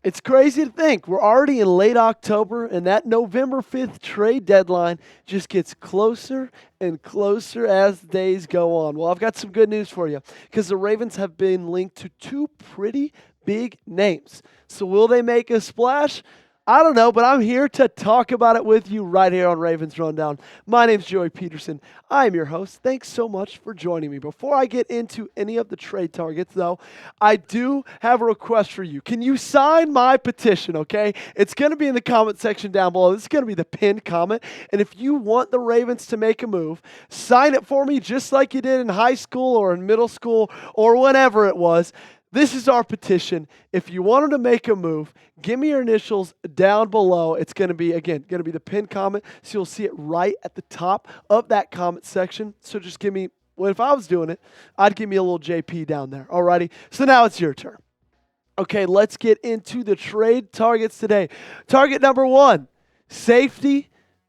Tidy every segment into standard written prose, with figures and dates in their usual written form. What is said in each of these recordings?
It's crazy to think we're already in late October, and that November 5th trade deadline just gets closer and closer as days go on. Well, I've got some good news for you because the Ravens have been linked to two pretty big names. So will they make a splash? I don't know, but I'm here to talk about it with you right here on Ravens Rundown. My name's Joey Petersen. I'm your host. Thanks so much for joining me. Before I get into any of the trade targets, though, I do have a request for you. Can you sign my petition, okay? It's going to be in the comment section down below. This is going to be the pinned comment. And if you want the Ravens to make a move, sign it for me just like you did in high school or in middle school or whenever it was. This is our petition. If you wanted to make a move, give me your initials down below. It's going to be, again, going to be the pinned comment, so you'll see it right at the top of that comment section. So just give me, well, if I was doing it, I'd give me a little JP down there. Alrighty, so now it's your turn. Okay, let's get into the trade targets today. Target number one, safety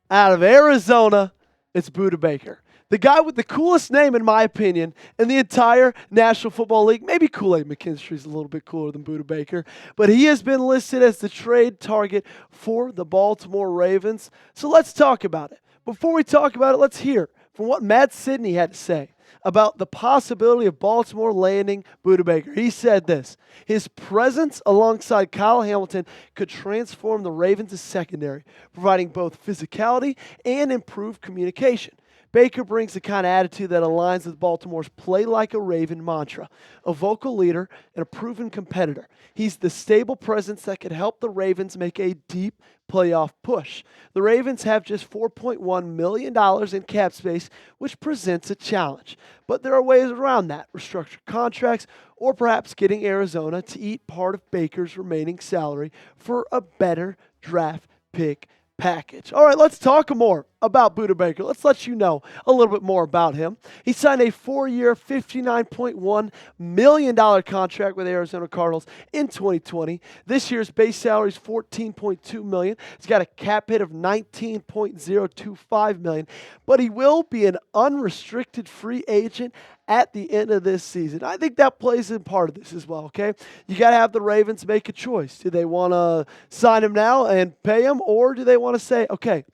out of Arizona. It's Budda Baker. The guy with the coolest name, in my opinion, in the entire National Football League. Maybe Kool-Aid McKinstry's a little bit cooler than Budda Baker. But he has been listed as the trade target for the Baltimore Ravens. So let's talk about it. Before we talk about it, let's hear from what Matt Sidney had to say about the possibility of Baltimore landing Budda Baker. He said this: his presence alongside Kyle Hamilton could transform the Ravens' secondary, providing both physicality and improved communication. Baker brings the kind of attitude that aligns with Baltimore's play like a Raven mantra, a vocal leader and a proven competitor. He's the stable presence that could help the Ravens make a deep playoff push. The Ravens have just $4.1 million in cap space, which presents a challenge. But there are ways around that: restructured contracts, or perhaps getting Arizona to eat part of Baker's remaining salary for a better draft pick package. All right, let's talk more about Budda Baker. Let's let you know a little bit more about him. He signed a 4-year, $59.1 million contract with Arizona Cardinals in 2020. This year's base salary is $14.2 million. He's got a cap hit of $19.025 million, but he will be an unrestricted free agent at the end of this season. I think that plays in part of this as well, okay? You got to have the Ravens make a choice. Do they want to sign him now and pay him, or do they want to say, okay,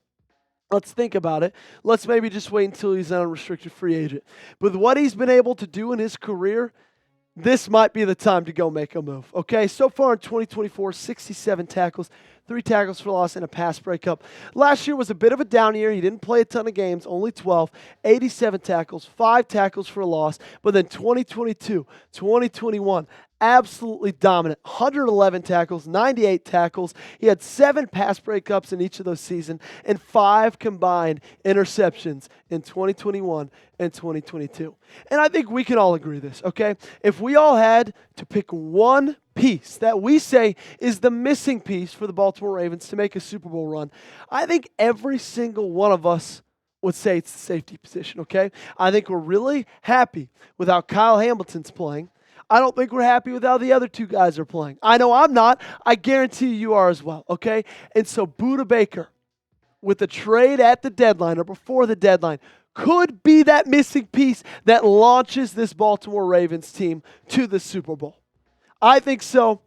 let's think about it. Let's maybe just wait until he's an unrestricted free agent. With what he's been able to do in his career, this might be the time to go make a move, okay? So far in 2024, 67 tackles, 3 tackles for loss, and a pass breakup. Last year was a bit of a down year. He didn't play a ton of games, only 12, 87 tackles, 5 tackles for a loss. But then 2022, 2021, absolutely dominant. 111 tackles, 98 tackles. He had 7 pass breakups in each of those seasons and 5 combined interceptions in 2021 and 2022. And I think we can all agree this, okay? If we all had to pick one piece that we say is the missing piece for the Baltimore Ravens to make a Super Bowl run, I think every single one of us would say it's the safety position, okay? I think we're really happy with how Kyle Hamilton's playing. I don't think we're happy with how the other 2 guys are playing. I know I'm not. I guarantee you are as well, okay? And so Budda Baker, with the trade at the deadline or before the deadline, could be that missing piece that launches this Baltimore Ravens team to the Super Bowl. I think so,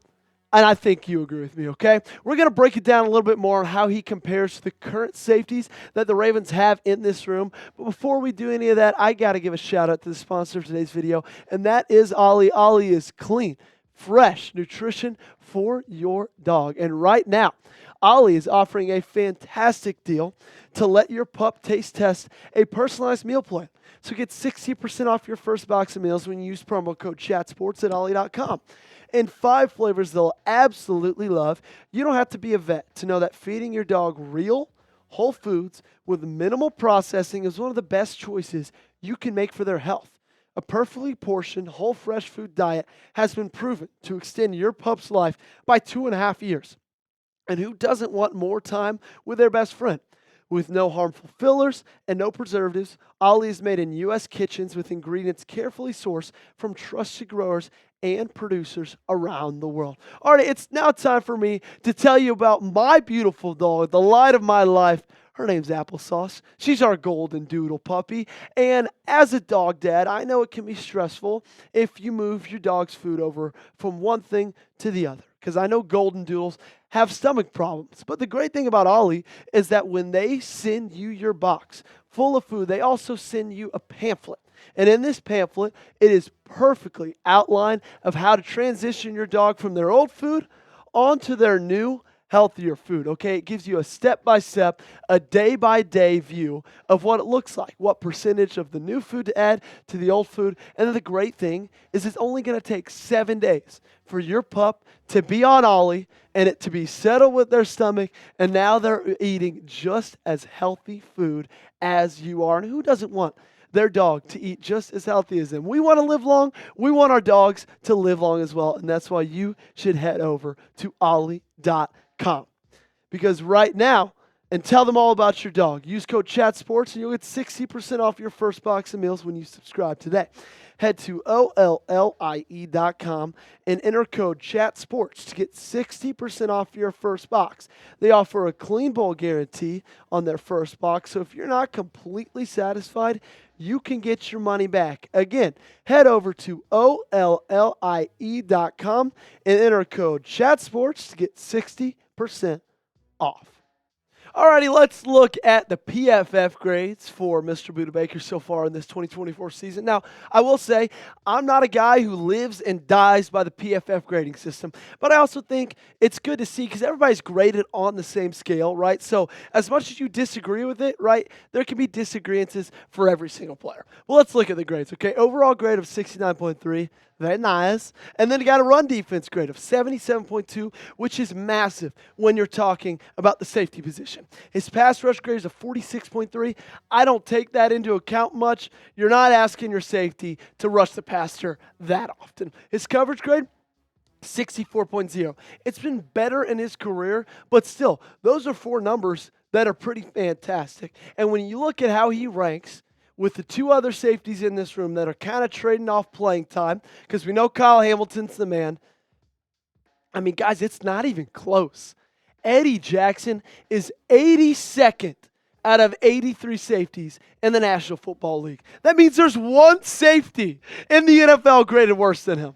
and I think you agree with me, okay? We're going to break it down a little bit more on how he compares to the current safeties that the Ravens have in this room. But before we do any of that, I got to give a shout-out to the sponsor of today's video, and that is Ollie. Ollie is clean, fresh nutrition for your dog. And right now, Ollie is offering a fantastic deal to let your pup taste test a personalized meal plan. So get 60% off your first box of meals when you use promo code CHATSPORTS at Ollie.com. And 5 flavors they'll absolutely love. You don't have to be a vet to know that feeding your dog real, whole foods with minimal processing is one of the best choices you can make for their health. A perfectly portioned, whole fresh food diet has been proven to extend your pup's life by 2.5 years. And who doesn't want more time with their best friend? With no harmful fillers and no preservatives, Ollie is made in U.S. kitchens with ingredients carefully sourced from trusted growers and producers around the world. All right, it's now time for me to tell you about my beautiful dog, the light of my life. Her name's Applesauce. She's our golden doodle puppy. And as a dog dad, I know it can be stressful if you move your dog's food over from one thing to the other. because I know golden doodles have stomach problems. But the great thing about Ollie is that when they send you your box full of food, they also send you a pamphlet. And in this pamphlet, it is perfectly outlined of how to transition your dog from their old food onto their new, healthier food, okay? It gives you a step-by-step, a day-by-day view of what it looks like, what percentage of the new food to add to the old food. And then the great thing is it's only going to take 7 days for your pup to be on Ollie and it to be settled with their stomach, and now they're eating just as healthy food as you are. And who doesn't want their dog to eat just as healthy as them? We want to live long. We want our dogs to live long as well. And that's why you should head over to ollie.com. Because right now, and tell them all about your dog. Use code CHATSPORTS and you'll get 60% off your first box of meals when you subscribe today. Head to ollie.com and enter code CHATSPORTS to get 60% off your first box. They offer a clean bowl guarantee on their first box, so if you're not completely satisfied, you can get your money back. Again, head over to ollie.com and enter code CHATSPORTS to get 60% off. Alrighty, let's look at the PFF grades for Mr. Budda Baker so far in this 2024 season. Now, I will say, I'm not a guy who lives and dies by the PFF grading system, but I also think it's good to see because everybody's graded on the same scale, right? So as much as you disagree with it, right, there can be disagreements for every single player. Well, let's look at the grades, okay? Overall grade of 69.3. Very nice. And then you got a run defense grade of 77.2, which is massive when you're talking about the safety position. His pass rush grade is a 46.3. I don't take that into account much. You're not asking your safety to rush the passer that often. His coverage grade, 64.0. It's been better in his career, but still, those are 4 numbers that are pretty fantastic. And when you look at how he ranks with the 2 other safeties in this room that are kind of trading off playing time, because we know Kyle Hamilton's the man. I mean, guys, it's not even close. Eddie Jackson is 82nd out of 83 safeties in the National Football League. That means there's 1 safety in the NFL graded worse than him.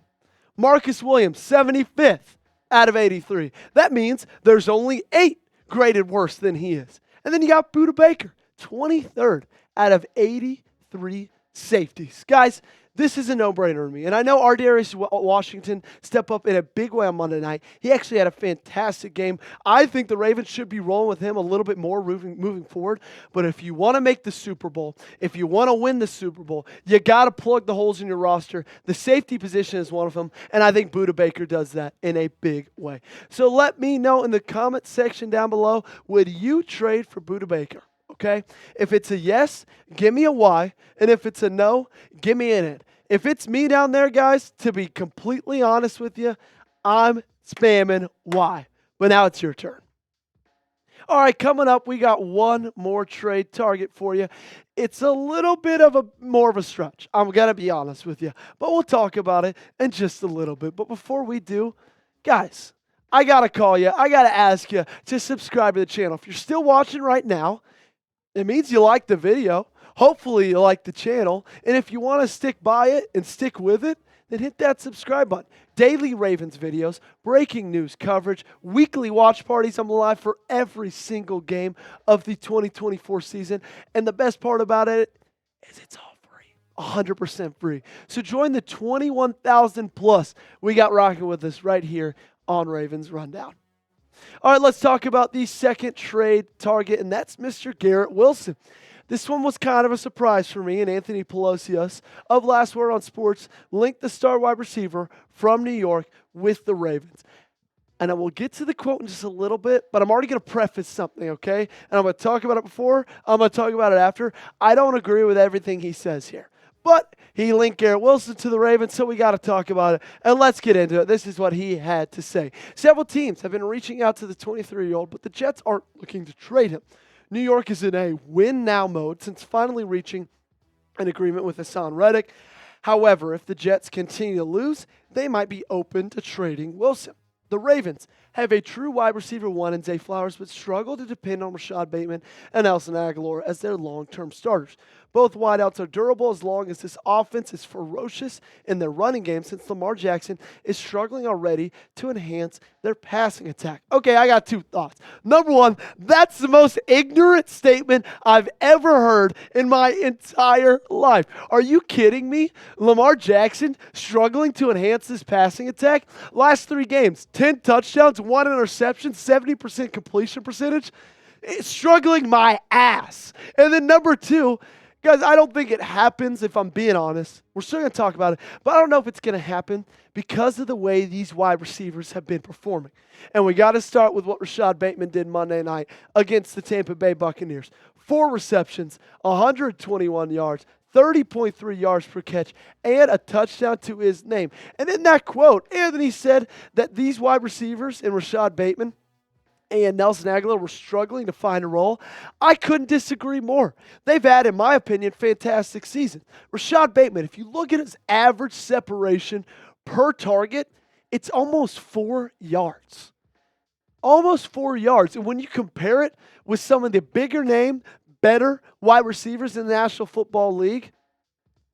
Marcus Williams, 75th out of 83. That means there's only 8 graded worse than he is. And then you got Budda Baker, 23rd out of 83 safeties. Guys, this is a no-brainer to me. And I know Darius Washington stepped up in a big way on Monday night. He actually had a fantastic game. I think the Ravens should be rolling with him a little bit more moving forward. But if you want to make the Super Bowl, if you want to win the Super Bowl, you got to plug the holes in your roster. The safety position is one of them, and I think Budda Baker does that in a big way. So let me know in the comment section down below, would you trade for Budda Baker? Okay? If it's a yes, give me a Y. And if it's a no, give me an N. If it's me down there, guys, to be completely honest with you, I'm spamming Y. But now it's your turn. All right, coming up, we got one more trade target for you. It's a little bit of more of a stretch. I'm going to be honest with you. But we'll talk about it in just a little bit. But before we do, guys, I got to call you. I got to ask you to subscribe to the channel. If you're still watching right now, it means you like the video. Hopefully you like the channel. And if you want to stick by it and stick with it, then hit that subscribe button. Daily Ravens videos, breaking news coverage, weekly watch parties. I'm live for every single game of the 2024 season. And the best part about it is it's all free, 100% free. So join the 21,000 plus we got rocking with us right here on Ravens Rundown. All right, let's talk about the second trade target, and that's Mr. Garrett Wilson. This one was kind of a surprise for me, and Anthony Pelosius of Last Word on Sports linked the star wide receiver from New York with the Ravens. And I will get to the quote in just a little bit, but I'm already going to preface something, okay? And I'm going to talk about it before, I'm going to talk about it after. I don't agree with everything he says here. But he linked Garrett Wilson to the Ravens, so we got to talk about it. And let's get into it. This is what he had to say. Several teams have been reaching out to the 23-year-old, but the Jets aren't looking to trade him. New York is in a win-now mode since finally reaching an agreement with Hassan Reddick. However, if the Jets continue to lose, they might be open to trading Wilson. The Ravens have a true wide receiver 1 in Zay Flowers, but struggle to depend on Rashad Bateman and Nelson Aguilar as their long-term starters. Both wideouts are durable as long as this offense is ferocious in their running game, since Lamar Jackson is struggling already to enhance their passing attack. Okay, I got 2 thoughts. Number one, that's the most ignorant statement I've ever heard in my entire life. Are you kidding me? Lamar Jackson struggling to enhance this passing attack? Last 3 games, 10 touchdowns, 1 interception, 70% completion percentage. It's struggling my ass. And then number 2, guys, I don't think it happens, if I'm being honest. We're still going to talk about it, but I don't know if it's going to happen because of the way these wide receivers have been performing. And we got to start with what Rashad Bateman did Monday night against the Tampa Bay Buccaneers. 4 receptions, 121 yards, 30.3 yards per catch, and a touchdown to his name. And in that quote, Anthony said that these wide receivers and Rashad Bateman and Nelson Aguilar were struggling to find a role. I couldn't disagree more. They've had, in my opinion, fantastic season. Rashad Bateman, if you look at his average separation per target, it's almost 4 yards. Almost 4 yards. And when you compare it with some of the bigger name, better wide receivers in the National Football League,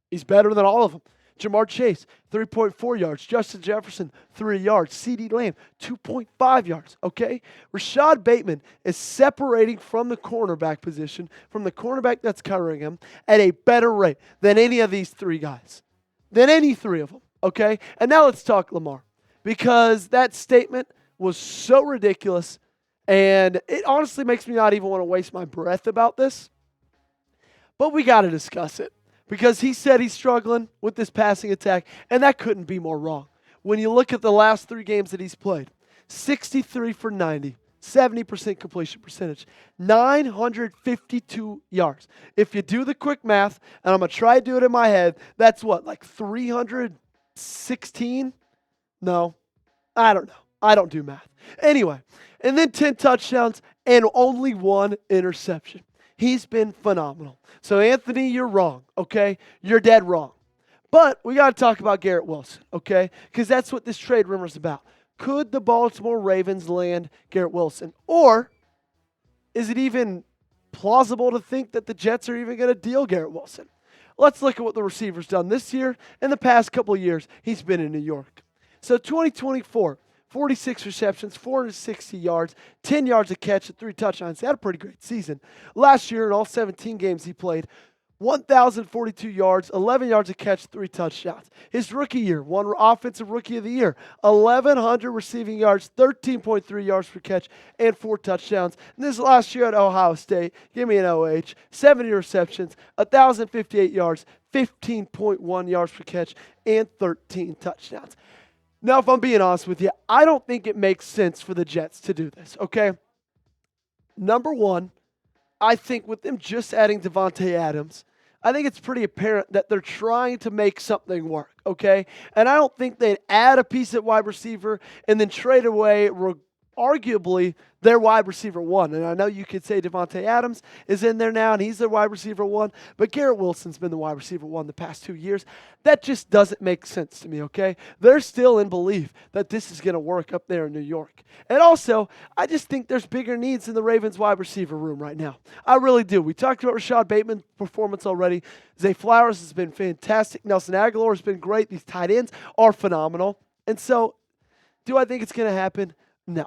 he's better than all of them. Jamar Chase, 3.4 yards. Justin Jefferson, 3 yards. CeeDee Lamb, 2.5 yards, okay? Rashad Bateman is separating from the cornerback position, from the cornerback that's covering him, at a better rate than any of these 3 guys, than any 3 of them, okay? And now let's talk Lamar, because that statement was so ridiculous, and it honestly makes me not even want to waste my breath about this, but we got to discuss it. Because he said he's struggling with this passing attack, and that couldn't be more wrong. When you look at the last 3 games that he's played, 63 for 90, 70% completion percentage, 952 yards. If you do the quick math, and I'm going to try to do it in my head, that's what, like 316? No, I don't know. I don't do math. Anyway, and then 10 touchdowns and only 1 interception. He's been phenomenal. So, Anthony, you're wrong, okay? You're dead wrong. But we got to talk about Garrett Wilson, okay? Because that's what this trade rumor is about. Could the Baltimore Ravens land Garrett Wilson? Or is it even plausible to think that the Jets are even going to deal Garrett Wilson? Let's look at what the receiver's done this year and the past couple of years he's been in New York. So, 2024. 46 receptions, 460 yards, 10 yards a catch, and 3 touchdowns. He had a pretty great season. Last year, in all 17 games he played, 1,042 yards, 11 yards a catch, 3 touchdowns. His rookie year, 1 Offensive Rookie of the Year, 1,100 receiving yards, 13.3 yards per catch, and 4 touchdowns. And this last year at Ohio State, give me an OH, 70 receptions, 1,058 yards, 15.1 yards per catch, and 13 touchdowns. Now, if I'm being honest with you, I don't think it makes sense for the Jets to do this, okay? Number one, I think with them just adding Davante Adams, I think it's pretty apparent that they're trying to make something work, okay? And I don't think they'd add a piece at wide receiver and then trade away arguably their wide receiver 1. And I know you could say Davante Adams is in there now and he's their wide receiver 1, but Garrett Wilson's been the wide receiver 1 the past 2 years. That just doesn't make sense to me, okay? They're still in belief that this is going to work up there in New York. And also, I just think there's bigger needs in the Ravens wide receiver room right now. I really do. We talked about Rashad Bateman's performance already. Zay Flowers has been fantastic. Nelson Aguilar has been great. These tight ends are phenomenal. And so, do I think it's going to happen? No.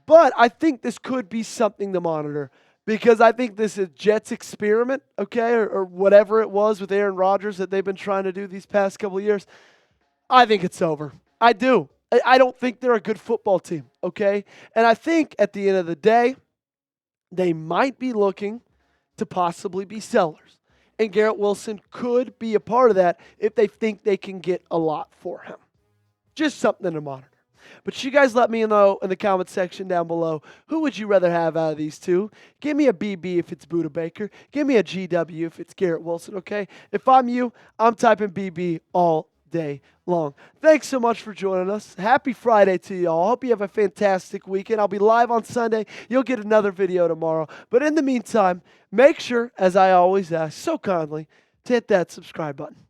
But I think this could be something to monitor because I think this is Jets experiment, okay, or whatever it was with Aaron Rodgers that they've been trying to do these past couple of years. I think it's over. I do. I don't think they're a good football team, okay? And I think at the end of the day, they might be looking to possibly be sellers. And Garrett Wilson could be a part of that if they think they can get a lot for him. Just something to monitor. But you guys let me know in the comment section down below, who would you rather have out of these 2? Give me a BB if it's Budda Baker. Give me a GW if it's Garrett Wilson, okay? If I'm you, I'm typing BB all day long. Thanks so much for joining us. Happy Friday to you all. Hope you have a fantastic weekend. I'll be live on Sunday. You'll get another video tomorrow. But in the meantime, make sure, as I always ask so kindly, to hit that subscribe button.